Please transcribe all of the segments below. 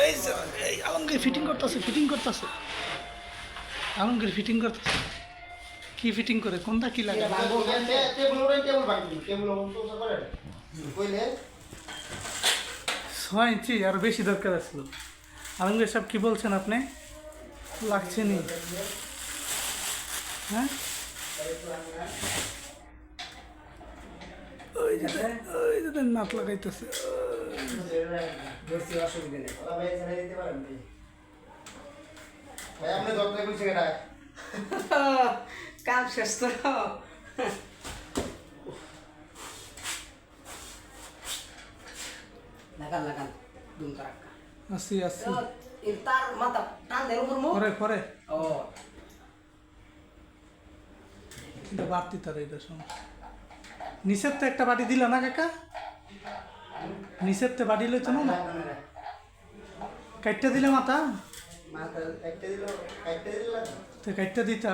এই যে, এই আলমগীর ফিটিং করতেছে আলমগীর ফিটিং করতেছে কি ফিটিং করে কোনটা কি লাগে ছয় ইঞ্চি আর বেশি দরকার ছিল আলমগীর সাহেব কি বলছেন আপনি লাগছে নি হ্যাঁ ওই যে নাট লাগাইতেছে কাম শেষ তো লাগান দুম তারাক্কা আসি তার মাথা টান দেন উপর মুখ পরে ও এটা বাড়তি তার এটা সমস্যা নিচের তো একটা বাটি দিল না কাকা নিচের তো বাটি লইতো না কাটটা দিলে মাথা তো কাটটা দিতা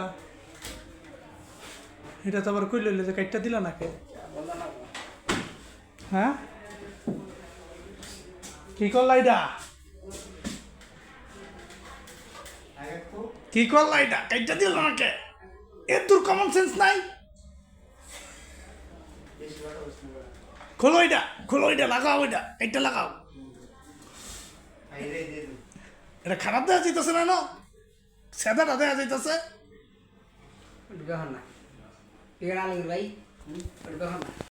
এটা তো আবার কই লইলে যে কাটটা দিলা নাকে হ্যাঁ কি করলা এটা কি করলা এটা কাটটা দিল নাকে এর তোর কমন সেন্স নাই খোলো এটা লাগাও এটা লাগাও এটা খারাপ দেওয়া যাইতেছে না সাদাটা দেওয়া যাইতেছে ব্যবহার না এখানে আলম ভাই ব্যবহার না